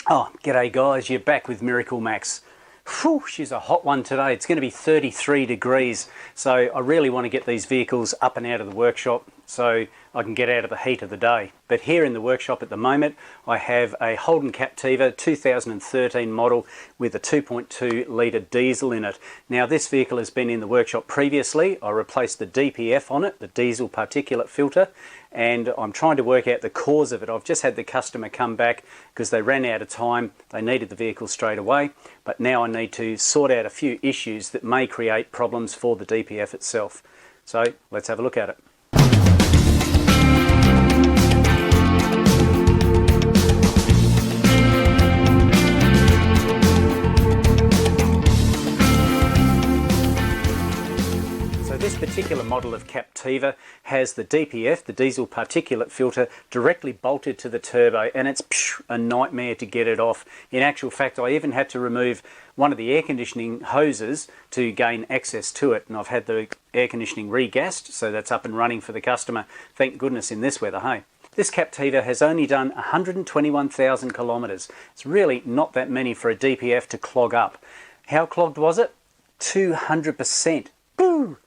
Oh, g'day guys, you're back with MiracleMAX. Whew, she's a hot one today. It's going to be 33 degrees, so I really want to get these vehicles up and out of the workshop so I can get out of the heat of the day. But here in the workshop at the moment, I have a Holden Captiva 2013 model with a 2.2 litre diesel in it. Now this vehicle has been in the workshop previously. I replaced the DPF on it, the diesel particulate filter, and I'm trying to work out the cause of it. I've just had the customer come back because they ran out of time. They needed the vehicle straight away, but now I need to sort out a few issues that may create problems for the DPF itself. So let's have a look at it. This particular model of Captiva has the DPF, the diesel particulate filter, directly bolted to the turbo, and it's a nightmare to get it off. In actual fact, I even had to remove one of the air conditioning hoses to gain access to it, and I've had the air conditioning regassed, so that's up and running for the customer. Thank goodness in this weather, hey? This Captiva has only done 121,000 kilometres. It's really not that many for a DPF to clog up. How clogged was it? 200%. Boo!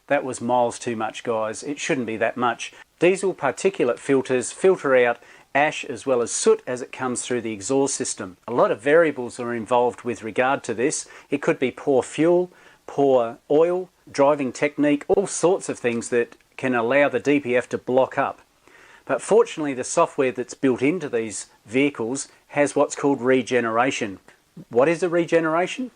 That was miles too much, guys. It shouldn't be that much. Diesel particulate filters filter out ash as well as soot as it comes through the exhaust system. A lot of variables are involved with regard to this. It could be poor fuel, poor oil, driving technique, all sorts of things that can allow the DPF to block up. But fortunately, the software that's built into these vehicles has what's called regeneration. What is a regeneration?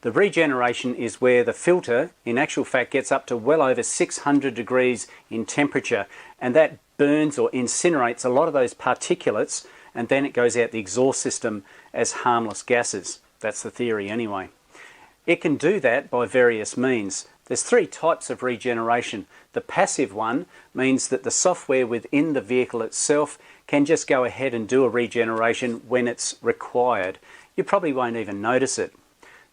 The regeneration is where the filter, in actual fact, gets up to well over 600 degrees in temperature, and that burns or incinerates a lot of those particulates, and then it goes out the exhaust system as harmless gases. That's the theory anyway. It can do that by various means. There's three types of regeneration. The passive one means that the software within the vehicle itself can just go ahead and do a regeneration when it's required. You probably won't even notice it.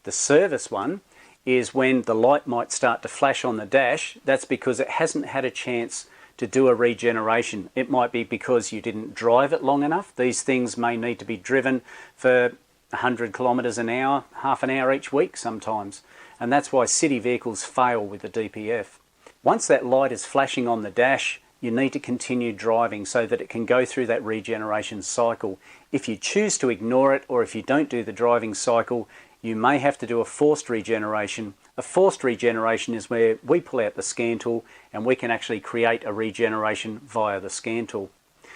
The service one is when the light might start to flash on the dash. That's because it hasn't had a chance to do a regeneration. It might be because you didn't drive it long enough. These things may need to be driven for 100 kilometres an hour, half an hour each week sometimes. And that's why city vehicles fail with the DPF. Once that light is flashing on the dash, you need to continue driving so that it can go through that regeneration cycle. If you choose to ignore it, or if you don't do the driving cycle, you may have to do a forced regeneration. A forced regeneration is where we pull out the scan tool and we can actually create a regeneration via the scan tool.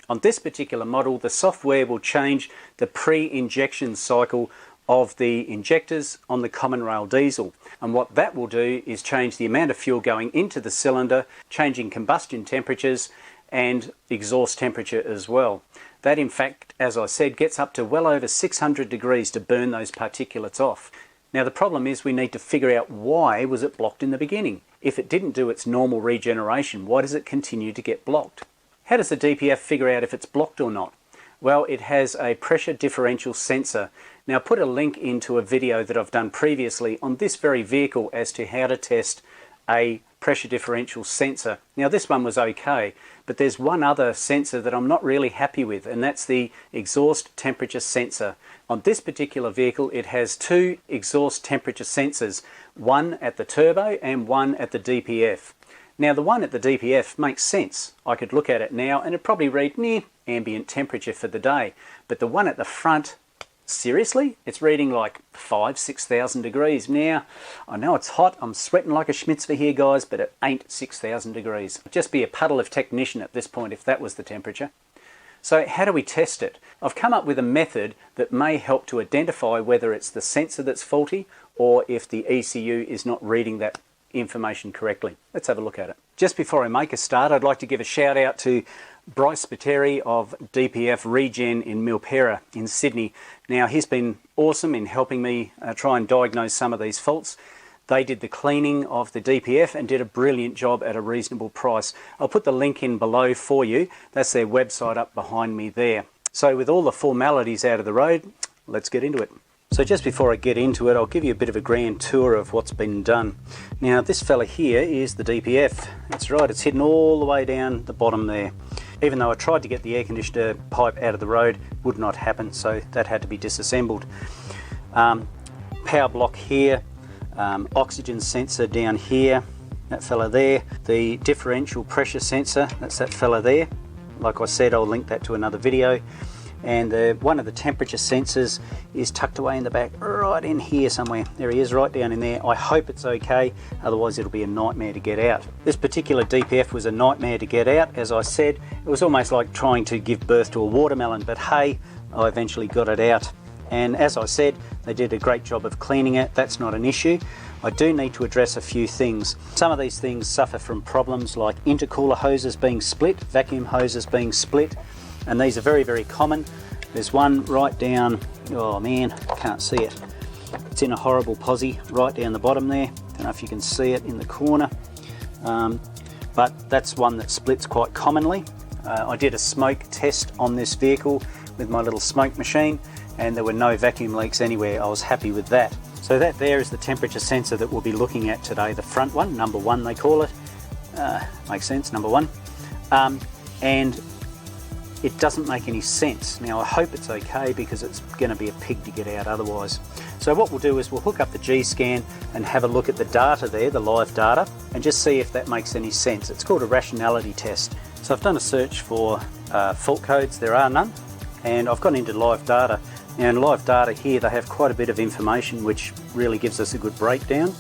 On this particular model, the software will change the pre-injection cycle of the injectors on the common rail diesel. And what that will do is change the amount of fuel going into the cylinder, changing combustion temperatures and exhaust temperature as well. That, in fact, as I said, gets up to well over 600 degrees to burn those particulates off. Now the problem is we need to figure out why was it blocked in the beginning. If it didn't do its normal regeneration, why does it continue to get blocked? How does the DPF figure out if it's blocked or not? Well, it has a pressure differential sensor. Now put a link into a video that I've done previously on this very vehicle as to how to test a pressure differential sensor. Now this one was okay, but there's one other sensor that I'm not really happy with, and that's the exhaust temperature sensor. On this particular vehicle, it has two exhaust temperature sensors, one at the turbo and one at the DPF. Now the one at the DPF makes sense. I could look at it now and it'd probably read near ambient temperature for the day, but the one at the front, seriously? It's reading like 6,000 degrees. Now, I know it's hot, I'm sweating like a schmitzver here, guys, but it ain't 6,000 degrees. I'd just be a puddle of technician at this point if that was the temperature. So how do we test it? I've come up with a method that may help to identify whether it's the sensor that's faulty or if the ECU is not reading that information correctly. Let's have a look at it. Just before I make a start, I'd like to give a shout out to Bryce Spiteri of DPF Regen in Milpera in Sydney. Now he's been awesome in helping me try and diagnose some of these faults. They did the cleaning of the DPF and did a brilliant job at a reasonable price. I'll put the link in below for you. That's their website up behind me there. So with all the formalities out of the road, let's get into it. So just before I get into it, I'll give you a bit of a grand tour of what's been done. Now this fella here is the DPF. That's right, it's hidden all the way down the bottom there. Even though I tried to get the air conditioner pipe out of the road, would not happen, so that had to be disassembled. Power block here, oxygen sensor down here, that fella there, the differential pressure sensor, that's that fella there. Like I said, I'll link that to another video. And one of the temperature sensors is tucked away in the back, right in here somewhere. There he is, right down in there. I hope it's okay, otherwise it'll be a nightmare to get out. This particular DPF was a nightmare to get out. As I said, it was almost like trying to give birth to a watermelon, but hey, I eventually got it out. And as I said, they did a great job of cleaning it. That's not an issue. I do need to address a few things. Some of these things suffer from problems like intercooler hoses being split, vacuum hoses being split, and these are very, very common. There's one right down, oh man, can't see it. It's in a horrible posi right down the bottom there. Don't know if you can see it in the corner, but that's one that splits quite commonly. I did a smoke test on this vehicle with my little smoke machine, and there were no vacuum leaks anywhere. I was happy with that. So that there is the temperature sensor that we'll be looking at today, the front one, number one they call it. Makes sense, number one. And it doesn't make any sense. Now I hope it's okay because it's going to be a pig to get out otherwise. So what we'll do is we'll hook up the GScan and have a look at the data there, the live data, and just see if that makes any sense. It's called a rationality test. So I've done a search for fault codes, there are none, and I've gone into live data. Now in live data here they have quite a bit of information which really gives us a good breakdown.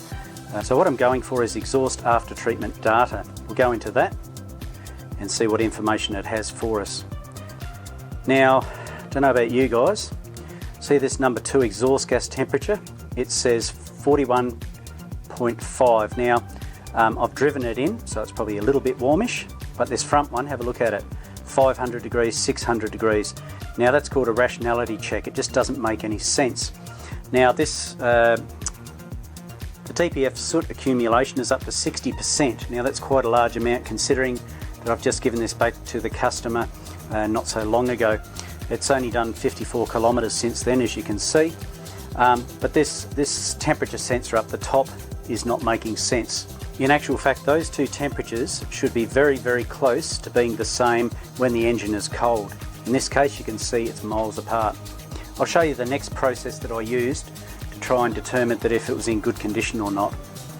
So what I'm going for is exhaust after treatment data. We'll go into that and see what information it has for us. Now, don't know about you guys, see this number 2 exhaust gas temperature? It says 41.5. Now, I've driven it in, so it's probably a little bit warmish, but this front one, have a look at it, 500 degrees, 600 degrees. Now that's called a rationality check. It just doesn't make any sense. Now this, the DPF soot accumulation is up to 60%. Now that's quite a large amount considering that I've just given this back to the customer not so long ago. It's only done 54 kilometres since then, as you can see. But this temperature sensor up the top is not making sense. In actual fact, those two temperatures should be very, very close to being the same when the engine is cold. In this case, you can see it's miles apart. I'll show you the next process that I used to try and determine that if it was in good condition or not.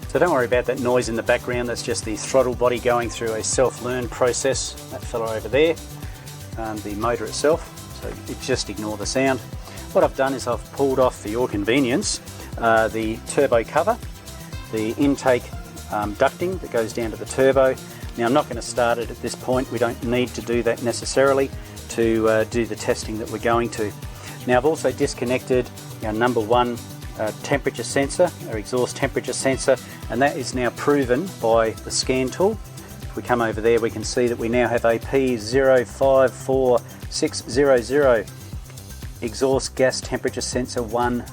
So don't worry about that noise in the background, that's just the throttle body going through a self-learn process, that fella over there, the motor itself, so just ignore the sound. What I've done is I've pulled off, for your convenience, the turbo cover, the intake ducting that goes down to the turbo. Now I'm not going to start it at this point, we don't need to do that necessarily to do the testing that we're going to. Now I've also disconnected our number 1 temperature sensor, our exhaust temperature sensor, and that is now proven by the scan tool. If we come over there we can see that we now have a P054600 exhaust gas temperature sensor 1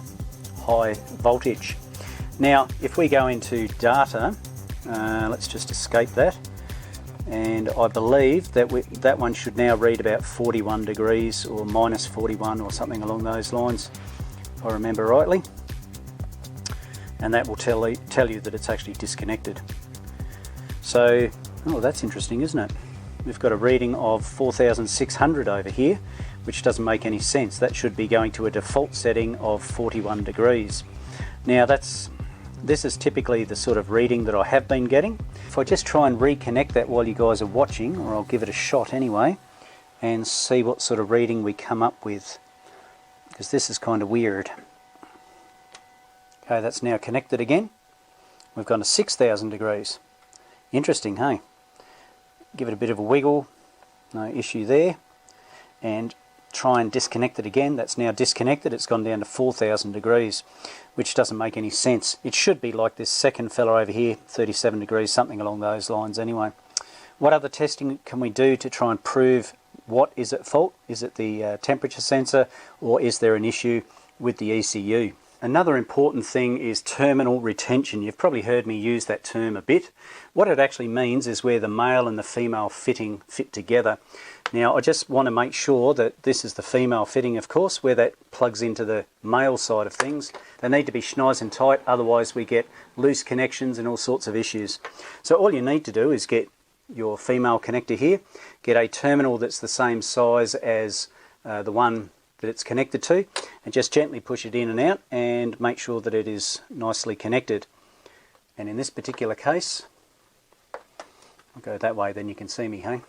high voltage. Now if we go into data, let's just escape that, and I believe that that one should now read about 41 degrees or minus 41 or something along those lines, if I remember rightly, and that will tell you that it's actually disconnected. So, oh, that's interesting, isn't it? We've got a reading of 4,600 over here, which doesn't make any sense. That should be going to a default setting of 41 degrees. Now this is typically the sort of reading that I have been getting. If I just try and reconnect that while you guys are watching, or I'll give it a shot anyway, and see what sort of reading we come up with, because this is kind of weird. Okay, that's now connected again. We've gone to 6,000 degrees. Interesting, hey? Give it a bit of a wiggle, no issue there, and try and disconnect it again. That's now disconnected, it's gone down to 4,000 degrees, which doesn't make any sense. It should be like this second fella over here, 37 degrees, something along those lines anyway. What other testing can we do to try and prove what is at fault? Is it the temperature sensor, or is there an issue with the ECU? Another important thing is terminal retention. You've probably heard me use that term a bit. What it actually means is where the male and the female fitting fit together. Now I just want to make sure that this is the female fitting, of course, where that plugs into the male side of things. They need to be nice and tight, otherwise we get loose connections and all sorts of issues. So all you need to do is get your female connector here, get a terminal that's the same size as the one that it's connected to, and just gently push it in and out and make sure that it is nicely connected. And in this particular case, I'll go that way, then you can see me, hey?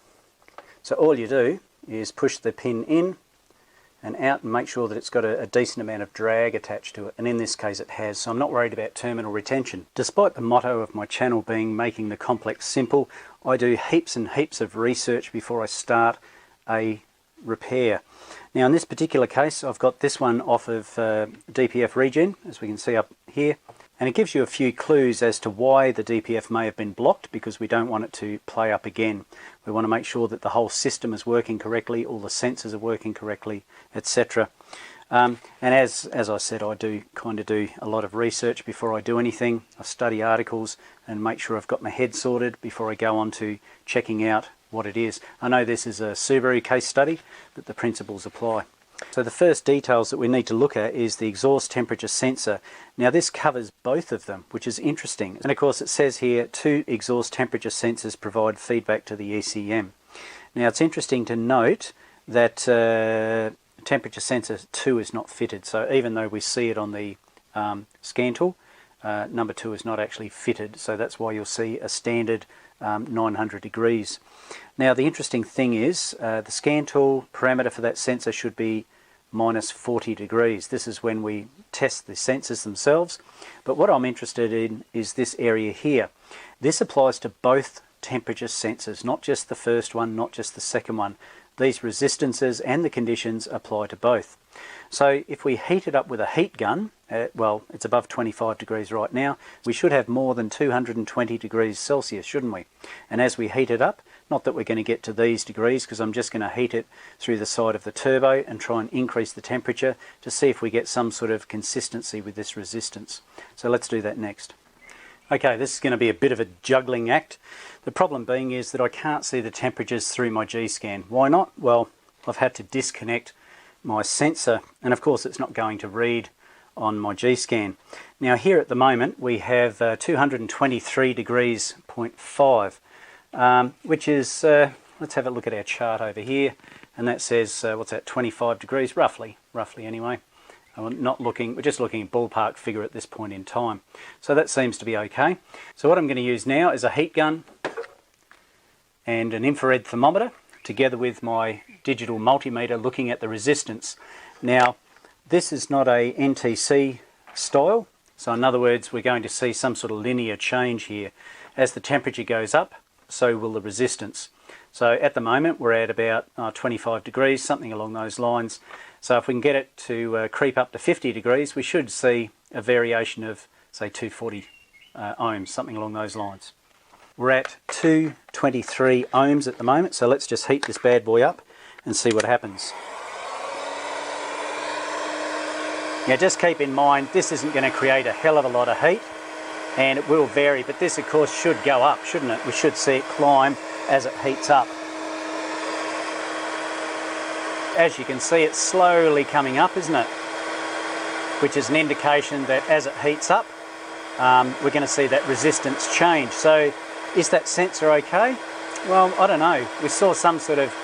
So all you do is push the pin in and out and make sure that it's got a decent amount of drag attached to it, and in this case it has, so I'm not worried about terminal retention. Despite the motto of my channel being making the complex simple, I do heaps and heaps of research before I start a repair. Now in this particular case I've got this one off of DPF Regen, as we can see up here, and it gives you a few clues as to why the DPF may have been blocked, because we don't want it to play up again. We want to make sure that the whole system is working correctly, all the sensors are working correctly, etc. And as I said, I do kind of do a lot of research before I do anything. I study articles and make sure I've got my head sorted before I go on to checking out what it is. I know this is a Subaru case study, but the principles apply. So the first details that we need to look at is the exhaust temperature sensor. Now this covers both of them, which is interesting. And of course it says here 2 exhaust temperature sensors provide feedback to the ECM. Now it's interesting to note that temperature sensor 2 is not fitted. So even though we see it on the scan tool, number 2 is not actually fitted. So that's why you'll see a standard 900 degrees. Now the interesting thing is the scan tool parameter for that sensor should be minus 40 degrees. This is when we test the sensors themselves, but what I'm interested in is this area here. This applies to both temperature sensors, not just the first one, not just the second one. These resistances and the conditions apply to both. So if we heat it up with a heat gun, well, it's above 25 degrees right now, we should have more than 220 degrees Celsius, shouldn't we? And as we heat it up, not that we're going to get to these degrees, because I'm just going to heat it through the side of the turbo and try and increase the temperature to see if we get some sort of consistency with this resistance. So let's do that next. Okay, this is going to be a bit of a juggling act. The problem being is that I can't see the temperatures through my GScan. Why not? Well, I've had to disconnect my sensor, and of course it's not going to read on my GScan. Now here at the moment we have 223 degrees 0.5, which is, let's have a look at our chart over here, and that says, what's that, 25 degrees, roughly anyway. We're just looking at ballpark figure at this point in time. So that seems to be okay. So what I'm going to use now is a heat gun and an infrared thermometer, together with my digital multimeter looking at the resistance. Now, this is not a NTC style, so in other words, we're going to see some sort of linear change here. As the temperature goes up, so will the resistance. So at the moment, we're at about 25 degrees, something along those lines. So if we can get it to creep up to 50 degrees, we should see a variation of, say, 240 ohms, something along those lines. We're at 223 ohms at the moment, so let's just heat this bad boy up and see what happens. Now just keep in mind, this isn't going to create a hell of a lot of heat, and it will vary, but this of course should go up, shouldn't it? We should see it climb as it heats up. As you can see, it's slowly coming up, isn't it? Which is an indication that as it heats up, we're going to see that resistance change. So is that sensor okay? Well, I don't know. We saw some sort of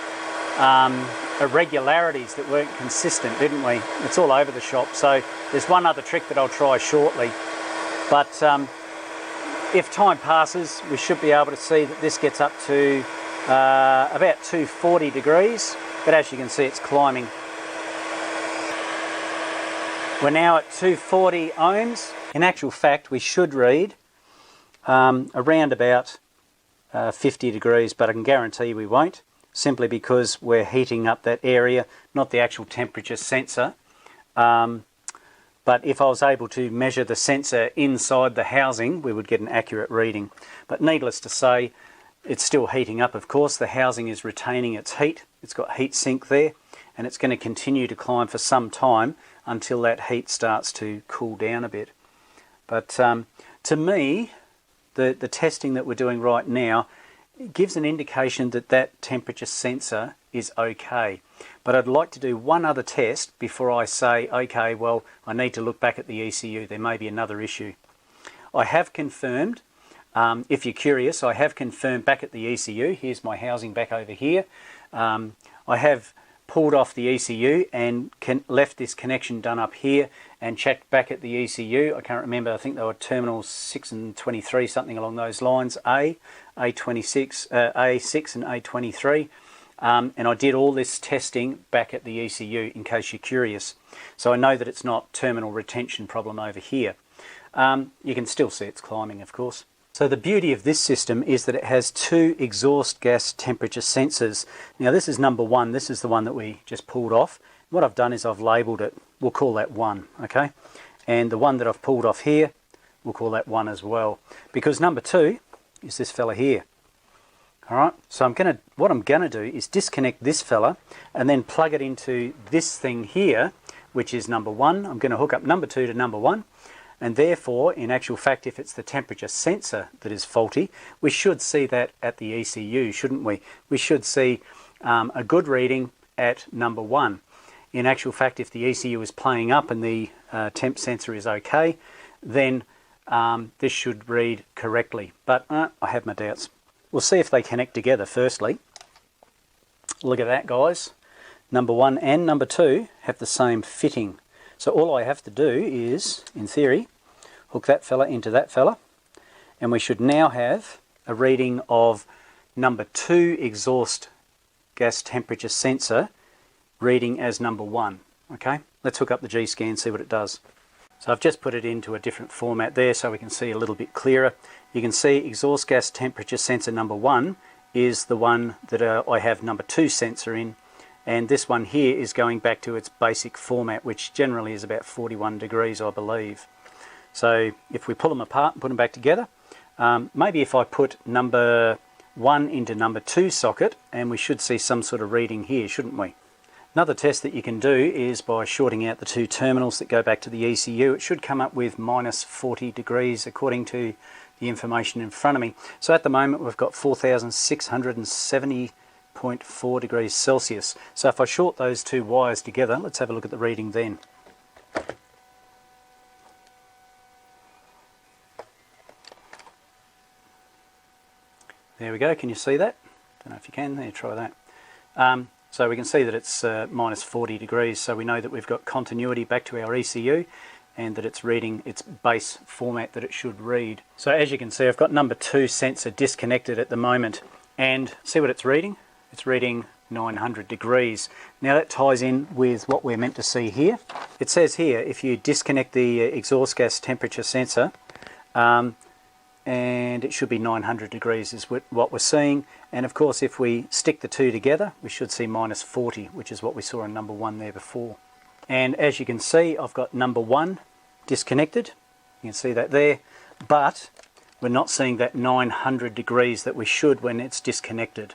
irregularities that weren't consistent, didn't we? It's all over the shop. So there's one other trick that I'll try shortly. But if time passes, we should be able to see that this gets up to about 240 degrees. But as you can see, it's climbing. We're now at 240 ohms. In actual fact, we should read around about 50 degrees, but I can guarantee we won't, simply because we're heating up that area, not the actual temperature sensor. But if I was able to measure the sensor inside the housing, we would get an accurate reading. But needless to say, it's still heating up, of course. The housing is retaining its heat. It's got heat sink there, and it's going to continue to climb for some time until that heat starts to cool down a bit. But to me, the testing that we're doing right now gives an indication that that temperature sensor is okay. But I'd like to do one other test before I say, okay, well, I need to look back at the ECU. There may be another issue. I have confirmed If you're curious, I have confirmed back at the ECU. Here's my housing back over here. I have pulled off the ECU and left this connection done up here and checked back at the ECU. I can't remember, I think they were terminals 6 and 23, something along those lines, A26, A6 and A23. And I did all this testing back at the ECU in case you're curious. So I know that it's not terminal retention problem over here. You can still see it's climbing, of course. So the beauty of this system is that it has 2 exhaust gas temperature sensors. Now this is number 1, this is the one that we just pulled off. What I've done is I've labelled it, we'll call that 1, okay? And the one that I've pulled off here, we'll call that 1 as well. Because number 2 is this fella here. Alright, so what I'm going to do is disconnect this fella and then plug it into this thing here, which is number 1. I'm going to hook up number 2 to number 1. And therefore, in actual fact, if it's the temperature sensor that is faulty, we should see that at the ECU, shouldn't we? We should see a good reading at number 1. In actual fact, if the ECU is playing up and the temp sensor is okay, then this should read correctly. But I have my doubts. We'll see if they connect together firstly. Look at that, guys. Number 1 and number 2 have the same fitting. So all I have to do is, in theory, hook that fella into that fella, and we should now have a reading of number 2 exhaust gas temperature sensor reading as number 1. Okay, let's hook up the GScan and see what it does. So I've just put it into a different format there so we can see a little bit clearer. You can see exhaust gas temperature sensor number 1 is the one that I have number 2 sensor in. And this one here is going back to its basic format, which generally is about 41 degrees, I believe. So if we pull them apart and put them back together, maybe if I put number 1 into number 2 socket, and we should see some sort of reading here, shouldn't we? Another test that you can do is by shorting out the 2 terminals that go back to the ECU. It should come up with minus 40 degrees according to the information in front of me. So at the moment we've got 4,670.4 degrees Celsius. So if I short those 2 wires together, let's have a look at the reading then. There we go, can you see that? Don't know if you can, there, try that. So we can see that it's minus 40 degrees, so we know that we've got continuity back to our ECU and that it's reading its base format that it should read. So as you can see, I've got number 2 sensor disconnected at the moment, and see what it's reading? It's reading 900 degrees. Now that ties in with what we're meant to see here. It says here, if you disconnect the exhaust gas temperature sensor, and it should be 900 degrees is what we're seeing. And of course, if we stick the 2 together, we should see minus 40, which is what we saw in number 1 there before. And as you can see, I've got number 1 disconnected. You can see that there, but we're not seeing that 900 degrees that we should when it's disconnected.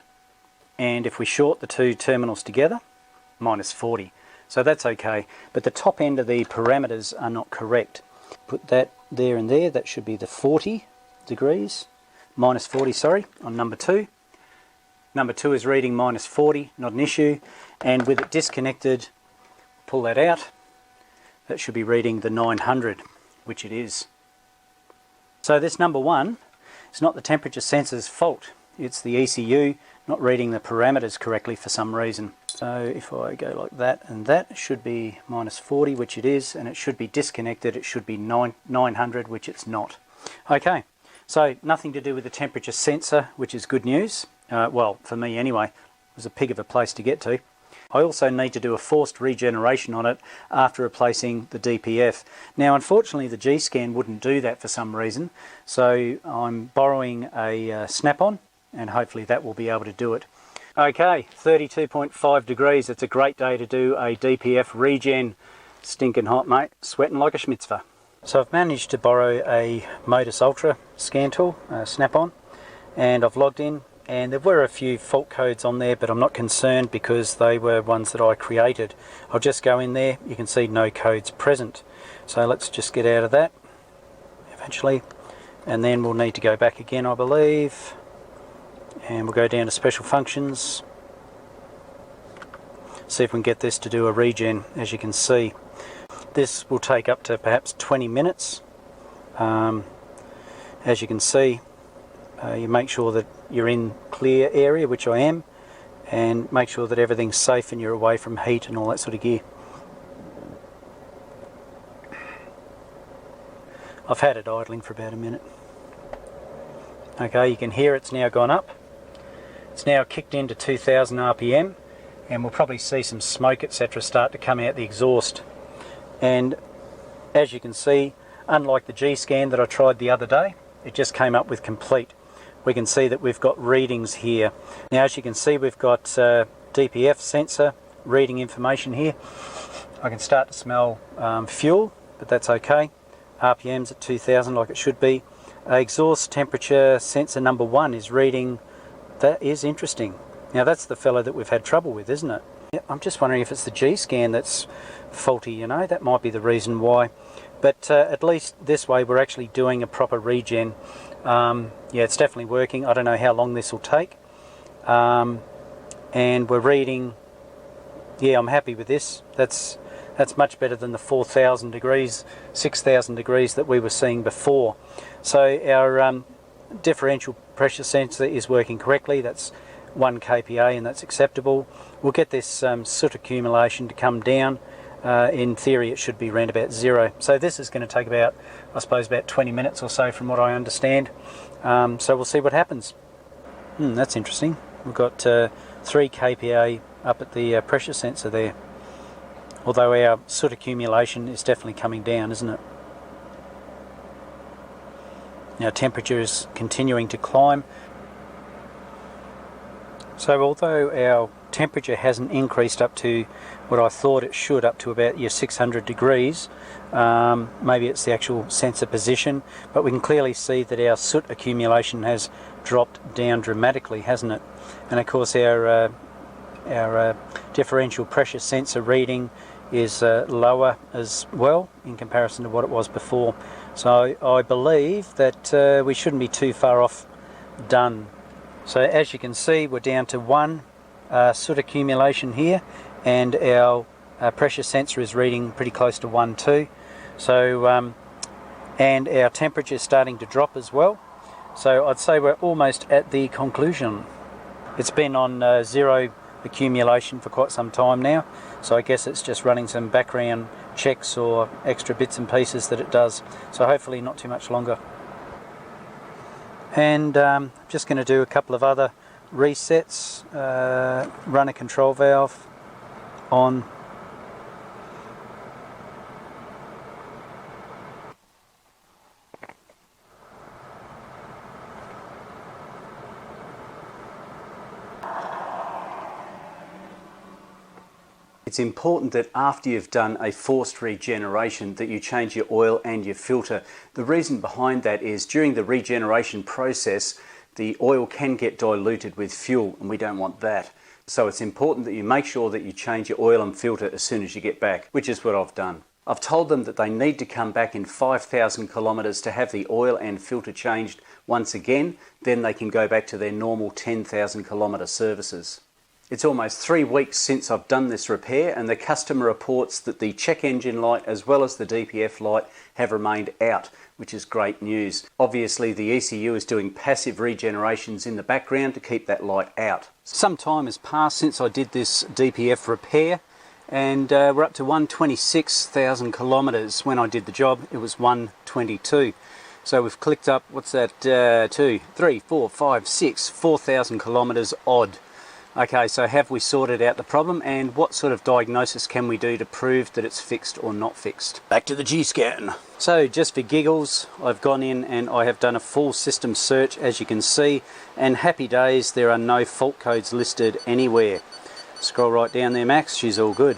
And if we short the 2 terminals together, minus 40. So that's okay, but the top end of the parameters are not correct. Put that there and there, that should be the 40 degrees, minus 40, sorry, on number 2. Number 2 is reading minus 40, not an issue, and with it disconnected, pull that out, that should be reading the 900, which it is. So this number 1 is not the temperature sensor's fault, it's the ECU not reading the parameters correctly for some reason. So if I go like that and that, it should be minus 40, which it is, and it should be disconnected, it should be 900, which it's not. Okay, so nothing to do with the temperature sensor, which is good news. Well, for me anyway, it was a pig of a place to get to. I also need to do a forced regeneration on it after replacing the DPF. Now unfortunately the GScan wouldn't do that for some reason, so I'm borrowing a snap-on and hopefully that will be able to do it. Okay, 32.5 degrees, it's a great day to do a DPF regen. Stinking hot, mate, sweating like a schmitzver. So I've managed to borrow a Modus Ultra scan tool, snap-on, and I've logged in. And there were a few fault codes on there, but I'm not concerned because they were ones that I created. I'll just go in there, you can see no codes present. So let's just get out of that eventually. And then we'll need to go back again, I believe. And we'll go down to special functions. See if we can get this to do a regen, as you can see. This will take up to perhaps 20 minutes. As you can see, you make sure that you're in clear area, which I am, and make sure that everything's safe and you're away from heat and all that sort of gear. I've had it idling for about a minute. Okay, you can hear it's now gone up. It's now kicked into 2000 RPM, and we'll probably see some smoke, etc., start to come out the exhaust. And as you can see, unlike the GScan that I tried the other day, it just came up with complete. We can see that we've got readings here. Now, as you can see, we've got DPF sensor reading information here. I can start to smell fuel, but that's okay. RPM's at 2000 like it should be. Exhaust temperature sensor number 1 is reading. That is interesting. Now that's the fellow that we've had trouble with, isn't it? Yeah, I'm just wondering if it's the GScan that's faulty, you know. That might be the reason why. But at least this way we're actually doing a proper regen. Yeah, it's definitely working. I don't know how long this will take. And we're reading. Yeah, I'm happy with this. That's much better than the 4,000 degrees, 6,000 degrees that we were seeing before. So our differential pressure sensor is working correctly. That's 1 kPa and that's acceptable. We'll get this soot accumulation to come down. In theory it should be around about 0. So this is going to take about, I suppose, about 20 minutes or so from what I understand. So we'll see what happens. That's interesting. We've got 3 kPa up at the pressure sensor there. Although our soot accumulation is definitely coming down, isn't it? Now temperature is continuing to climb. So although our temperature hasn't increased up to what I thought it should, up to about your 600 degrees, maybe it's the actual sensor position, but we can clearly see that our soot accumulation has dropped down dramatically, hasn't it? And of course our differential pressure sensor reading is lower as well in comparison to what it was before. So I believe that we shouldn't be too far off done. So as you can see, we're down to 1 soot accumulation here, and our pressure sensor is reading pretty close to 1 too. So and our temperature is starting to drop as well. So I'd say we're almost at the conclusion. It's been on 0 accumulation for quite some time now, so I guess it's just running some background checks or extra bits and pieces that it does, so hopefully not too much longer. And just going to do a couple of other resets. Run a control valve on. It's important that after you've done a forced regeneration that you change your oil and your filter. The reason behind that is during the regeneration process the oil can get diluted with fuel, and we don't want that. So it's important that you make sure that you change your oil and filter as soon as you get back, which is what I've done. I've told them that they need to come back in 5,000 kilometres to have the oil and filter changed once again, then they can go back to their normal 10,000 kilometre services. It's almost 3 weeks since I've done this repair, and the customer reports that the check engine light as well as the DPF light have remained out, which is great news. Obviously the ECU is doing passive regenerations in the background to keep that light out. Some time has passed since I did this DPF repair, and we're up to 126,000 kilometres. When I did the job it was 122. So we've clicked up, what's that, 2, 3, 4, 5, 6, 4,000 kilometres odd. Okay, so have we sorted out the problem, and what sort of diagnosis can we do to prove that it's fixed or not fixed? Back to the GScan. So just for giggles, I've gone in and I have done a full system search, as you can see, and happy days, there are no fault codes listed anywhere. Scroll right down there, Max, she's all good.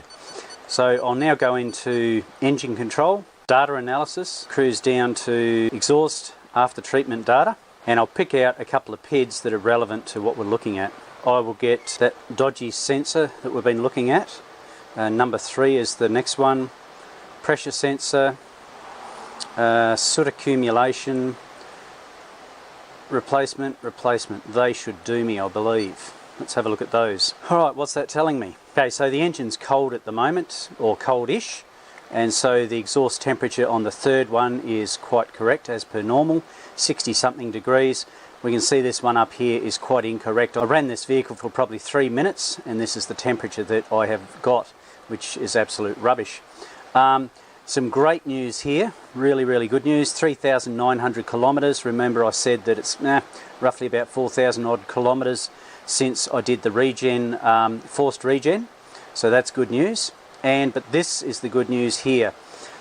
So I'll now go into engine control, data analysis, cruise down to exhaust after treatment data, and I'll pick out a couple of PIDs that are relevant to what we're looking at. I will get that dodgy sensor that we've been looking at. Number 3 is the next one. Pressure sensor, soot accumulation, replacement. They should do me, I believe. Let's have a look at those. Alright, what's that telling me? Okay, so the engine's cold at the moment, or cold-ish, and so the exhaust temperature on the third one is quite correct as per normal, 60 something degrees. We can see this one up here is quite incorrect. I ran this vehicle for probably 3 minutes, and this is the temperature that I have got, which is absolute rubbish. Some great news here, really good news. 3,900 kilometres. Remember I said that it's roughly about 4,000 odd kilometres since I did the regen, forced regen. So that's good news. But this is the good news here.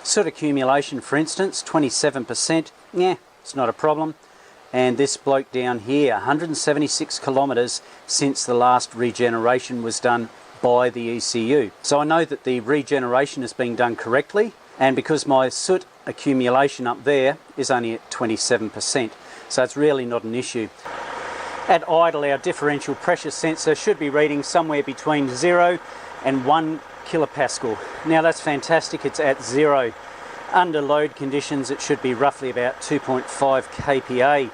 Soot accumulation, for instance, 27%. It's not a problem. And this bloke down here, 176 kilometres since the last regeneration was done by the ECU. So I know that the regeneration is being done correctly, and because my soot accumulation up there is only at 27%, so it's really not an issue. At idle, our differential pressure sensor should be reading somewhere between 0 and 1 kilopascal. Now that's fantastic, it's at 0. Under load conditions it should be roughly about 2.5 kPa.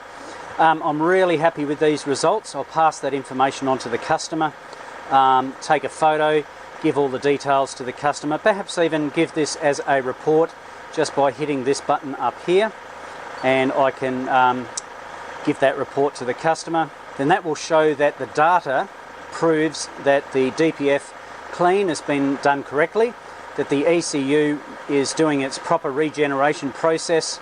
I'm really happy with these results. I'll pass that information on to the customer, take a photo, give all the details to the customer, perhaps even give this as a report just by hitting this button up here, and I can give that report to the customer. Then that will show that the data proves that the DPF clean has been done correctly, that the ECU is doing its proper regeneration process,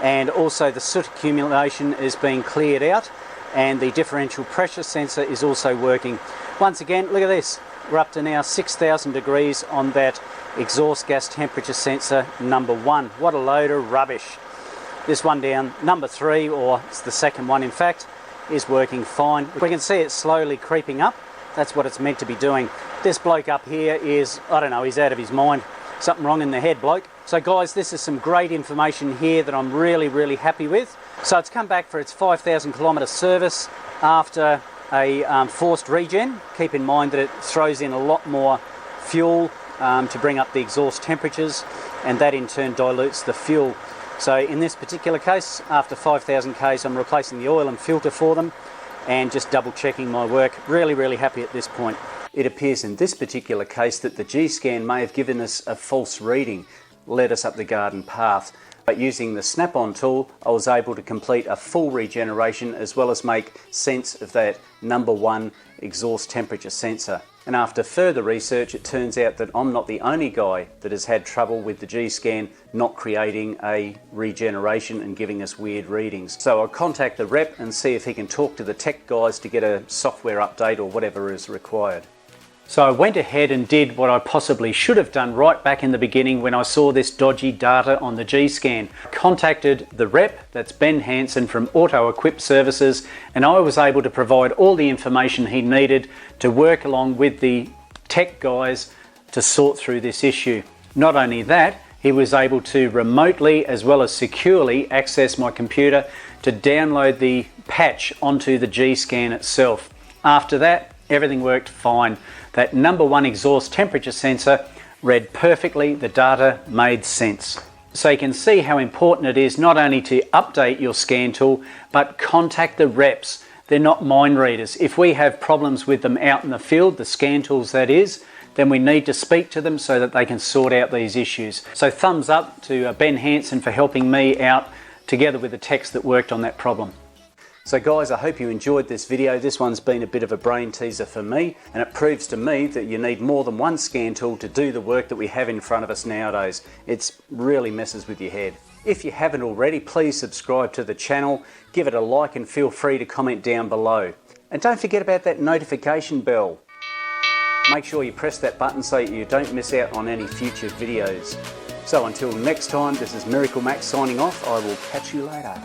and also the soot accumulation is being cleared out, and the differential pressure sensor is also working. Once again, look at this, we're up to now 6,000 degrees on that exhaust gas temperature sensor number 1. What a load of rubbish. This one down, number 3, or it's the second one in fact, is working fine. We can see it slowly creeping up. That's what it's meant to be doing. This bloke up here is, I don't know, he's out of his mind. Something wrong in the head, bloke. So guys, this is some great information here that I'm really happy with. So it's come back for its 5,000 kilometre service after a forced regen. Keep in mind that it throws in a lot more fuel to bring up the exhaust temperatures, and that in turn dilutes the fuel. So in this particular case, after 5,000 Ks, I'm replacing the oil and filter for them and just double checking my work. Really happy at this point. It appears in this particular case that the GScan may have given us a false reading, led us up the garden path. But using the snap-on tool, I was able to complete a full regeneration as well as make sense of that number 1 exhaust temperature sensor. And after further research, it turns out that I'm not the only guy that has had trouble with the GScan not creating a regeneration and giving us weird readings. So I'll contact the rep and see if he can talk to the tech guys to get a software update or whatever is required. So I went ahead and did what I possibly should have done right back in the beginning when I saw this dodgy data on the GScan. Contacted the rep, that's Ben Hansen from Auto Equip Services, and I was able to provide all the information he needed to work along with the tech guys to sort through this issue. Not only that, he was able to remotely as well as securely access my computer to download the patch onto the GScan itself. After that, everything worked fine. That number 1 exhaust temperature sensor read perfectly, the data made sense. So you can see how important it is not only to update your scan tool, but contact the reps. They're not mind readers. If we have problems with them out in the field, the scan tools that is, then we need to speak to them so that they can sort out these issues. So thumbs up to Ben Hansen for helping me out together with the techs that worked on that problem. So guys, I hope you enjoyed this video. This one's been a bit of a brain teaser for me, and it proves to me that you need more than one scan tool to do the work that we have in front of us nowadays. It really messes with your head. If you haven't already, please subscribe to the channel, give it a like, and feel free to comment down below. And don't forget about that notification bell. Make sure you press that button so you don't miss out on any future videos. So until next time, this is MiracleMAX signing off. I will catch you later.